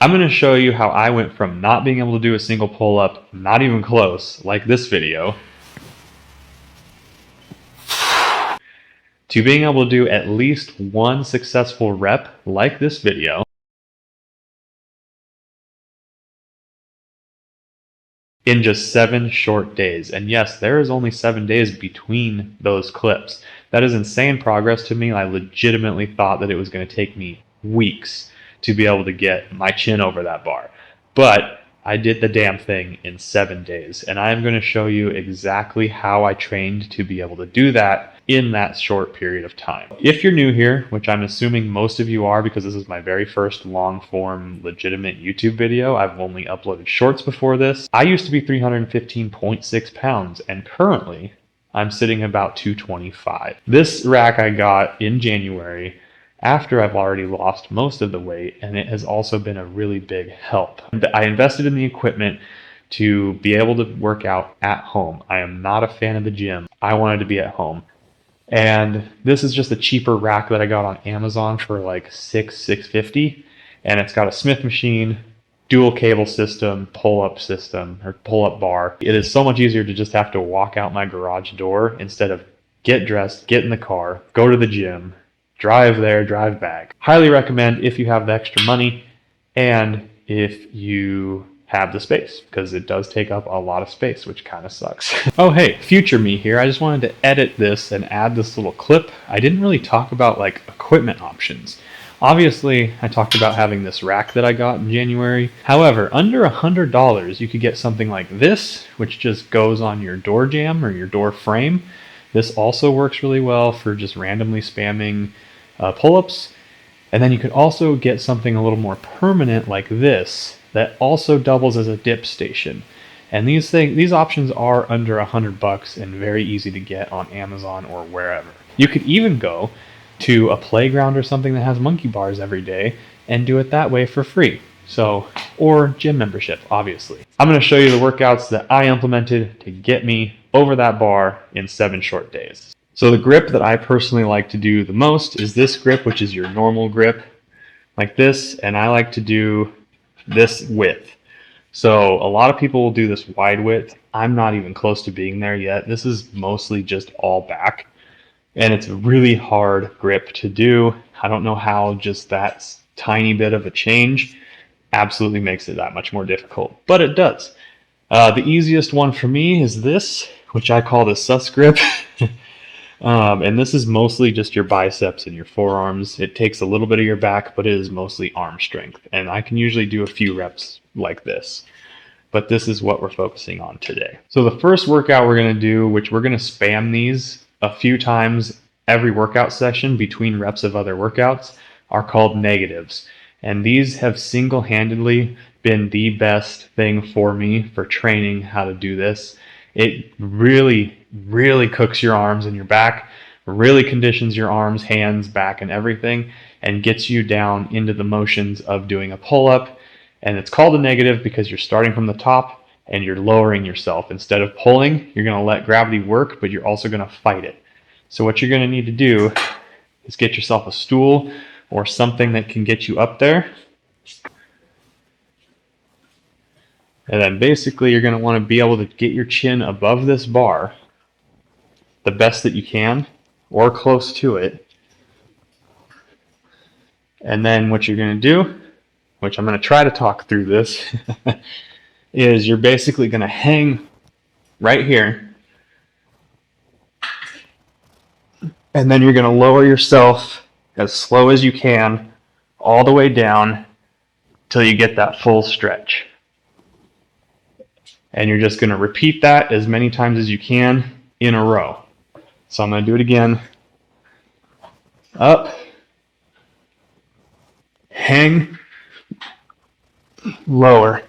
I'm going to show you how I went from not being able to do a single pull-up, not even close, like this video, to being able to do at least one successful rep, like this video, in just 7 short days. And yes, there is only 7 days between those clips. That is insane progress to me. I legitimately thought that it was going to take me weeks to be able to get my chin over that bar. But I did the damn thing in 7 days, and I am going to show you exactly how I trained to be able to do that in that short period of time. If you're new here, which I'm assuming most of you are because this is my very first long form legitimate YouTube video, I've only uploaded shorts before this. I used to be 315.6 pounds, and currently I'm sitting about 225. This rack I got in January after I've already lost most of the weight, and it has also been a really big help. I invested in the equipment to be able to work out at home. I am not a fan of the gym. I wanted to be at home. And this is just a cheaper rack that I got on Amazon for like $650, and it's got a Smith machine, dual cable system, pull-up bar. It is so much easier to just have to walk out my garage door instead of get dressed, get in the car, go to the gym, drive there, drive back. Highly recommend if you have the extra money and if you have the space, because it does take up a lot of space, which kind of sucks. Oh hey, future me here. I just wanted to edit this and add this little clip. I didn't really talk about like equipment options. Obviously, I talked about having this rack that I got in January. However, under $100, you could get something like this, which just goes on your door jamb or your door frame. This also works really well for just randomly spamming pull-ups. And then you could also get something a little more permanent like this that also doubles as a dip station. And these options are under $100 and very easy to get on Amazon or wherever. You could even go to a playground or something that has monkey bars every day and do it that way for free. So, or gym membership, obviously. I'm going to show you the workouts that I implemented to get me over that bar in 7 short days. So the grip that I personally like to do the most is this grip, which is your normal grip, like this, and I like to do this width. So a lot of people will do this wide width. I'm not even close to being there yet. This is mostly just all back, and it's a really hard grip to do. I don't know how just that tiny bit of a change absolutely makes it that much more difficult, but it does. The easiest one for me is this, which I call the sus grip. And this is mostly just your biceps and your forearms. It takes a little bit of your back, but it is mostly arm strength. And I can usually do a few reps like this, but this is what we're focusing on today. So the first workout we're going to do, which we're going to spam these a few times every workout session between reps of other workouts, are called negatives. And these have single-handedly been the best thing for me for training how to do this. It really cooks your arms and your back, really conditions your arms, hands, back, and everything, and gets you down into the motions of doing a pull-up. And it's called a negative because you're starting from the top and you're lowering yourself. Instead of pulling, you're going to let gravity work, but you're also going to fight it. So what you're going to need to do is get yourself a stool or something that can get you up there. And then basically you're going to want to be able to get your chin above this bar the best that you can, or close to it. And then what you're going to do, which I'm going to try to talk through this, is you're basically going to hang right here. And then you're going to lower yourself as slow as you can all the way down till you get that full stretch. And you're just going to repeat that as many times as you can in a row. So I'm going to do it again. Up, hang, lower,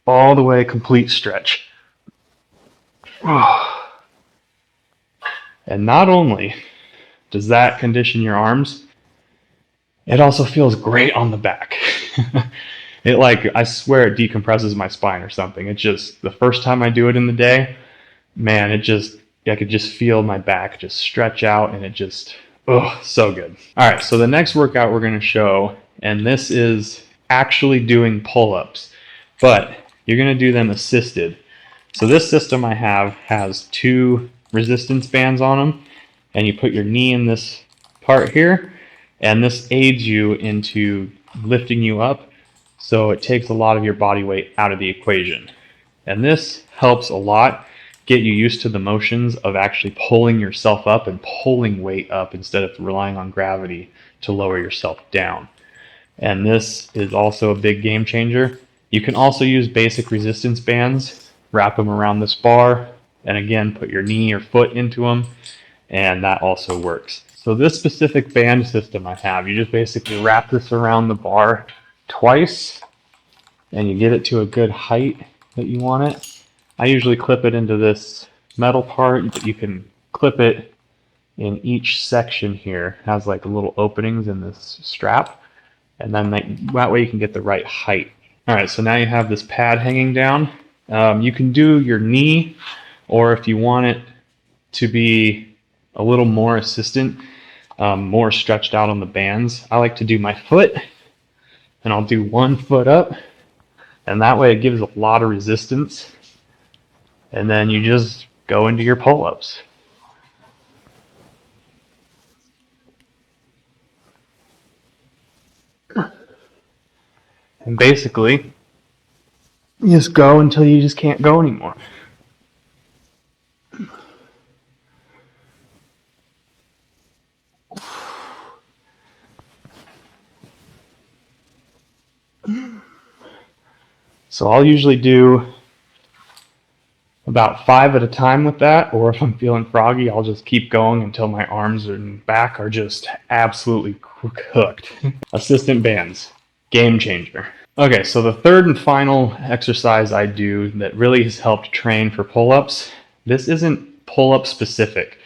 all the way, complete stretch. And not only does that condition your arms, it also feels great on the back. It I swear it decompresses my spine or something. It just, the first time I do it in the day, man, I could just feel my back just stretch out, and it just, oh, so good. All right, so the next workout we're going to show, and this is actually doing pull-ups, but you're going to do them assisted. So this system I have has 2 resistance bands on them, and you put your knee in this part here, and this aids you into lifting you up, so it takes a lot of your body weight out of the equation. And this helps a lot get you used to the motions of actually pulling yourself up and pulling weight up instead of relying on gravity to lower yourself down. And this is also a big game changer. You can also use basic resistance bands, wrap them around this bar, and again put your knee or foot into them, and that also works. So this specific band system I have, you just basically wrap this around the bar twice, and you get it to a good height that you want it. I usually clip it into this metal part, but you can clip it in each section here. It has like little openings in this strap, and then that way you can get the right height. All right, so now you have this pad hanging down. You can do your knee, or if you want it to be a little more assistant, more stretched out on the bands, I like to do my foot, and I'll do one foot up, and that way it gives a lot of resistance, and then you just go into your pull-ups. And basically, you just go until you just can't go anymore. So I'll usually do about 5 at a time with that, or if I'm feeling froggy, I'll just keep going until my arms and back are just absolutely cooked. Assistant bands, game changer. Okay, so the third and final exercise I do that really has helped train for pull-ups, this isn't pull-up specific,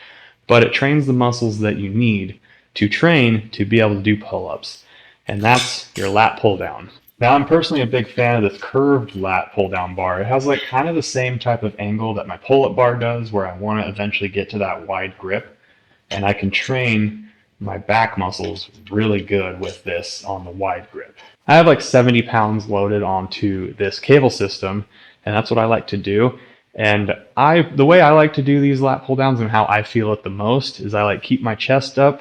but it trains the muscles that you need to train to be able to do pull-ups, and that's your lat pull-down. Now, I'm personally a big fan of this curved lat pull-down bar. It has like kind of the same type of angle that my pull-up bar does, where I want to eventually get to that wide grip, and I can train my back muscles really good with this on the wide grip. I have like 70 pounds loaded onto this cable system, and that's what I like to do. And the way I like to do these lat pull downs and how I feel it the most is I like keep my chest up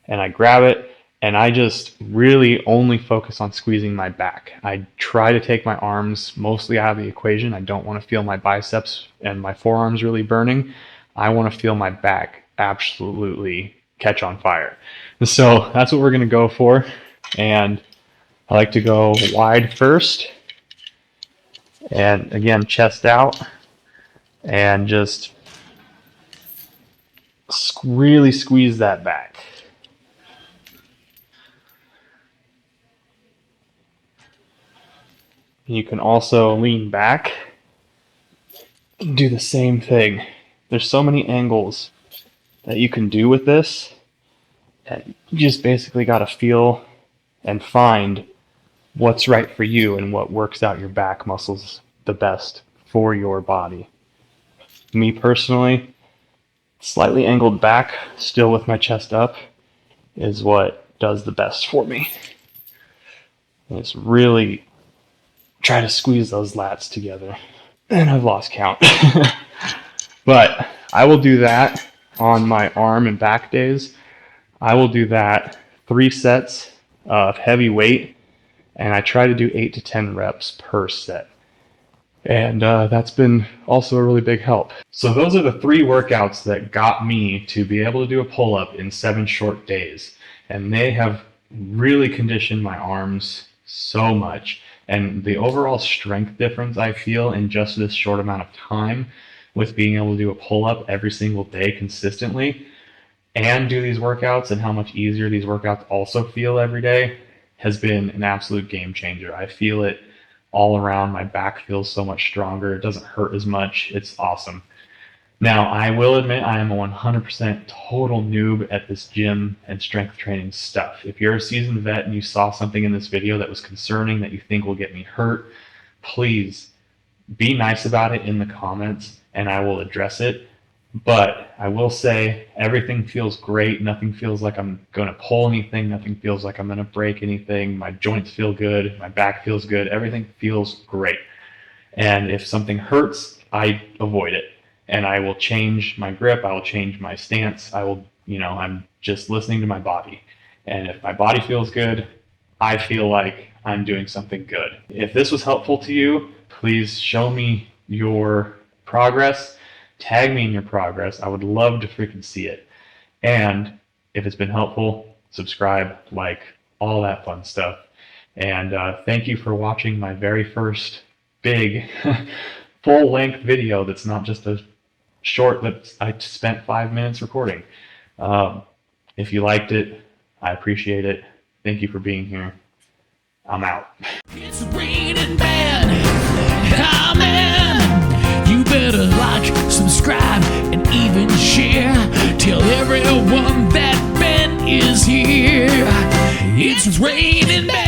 and I grab it and I just really only focus on squeezing my back. I try to take my arms mostly out of the equation. I don't want to feel my biceps and my forearms really burning. I want to feel my back absolutely catch on fire. So that's what we're going to go for. And I like to go wide first. And again, chest out. And just really squeeze that back. You can also lean back and do the same thing. There's so many angles that you can do with this, and you just basically got to feel and find what's right for you and what works out your back muscles the best for your body. Me personally, slightly angled back, still with my chest up, is what does the best for me. And it's really try to squeeze those lats together. And I've lost count. But I will do that on my arm and back days. I will do that 3 sets of heavy weight, and I try to do 8 to 10 reps per set. And that's been also a really big help. So those are the 3 workouts that got me to be able to do a pull-up in 7 short days. And they have really conditioned my arms so much. And the overall strength difference I feel in just this short amount of time with being able to do a pull-up every single day consistently and do these workouts, and how much easier these workouts also feel every day, has been an absolute game changer. I feel it all around. My back feels so much stronger. It doesn't hurt as much. It's awesome. Now, I will admit I am a 100% total noob at this gym and strength training stuff. If you're a seasoned vet and you saw something in this video that was concerning that you think will get me hurt, please be nice about it in the comments and I will address it. But I will say everything feels great. Nothing feels like I'm going to pull anything. Nothing feels like I'm going to break anything. My joints feel good. My back feels good. Everything feels great. And if something hurts, I avoid it. And I will change my grip. I will change my stance. I'm just listening to my body. And if my body feels good, I feel like I'm doing something good. If this was helpful to you, please show me your progress. Tag me in your progress. I would love to freaking see it. And if it's been helpful, subscribe, like, all that fun stuff. And thank you for watching my very first big full-length video that's not just a short that I spent 5 minutes recording. If you liked it, I appreciate it. Thank you for being here. I'm out. It's raining bad. Amen. You better like, subscribe, and even share. Tell everyone that Ben is here. It's raining bad.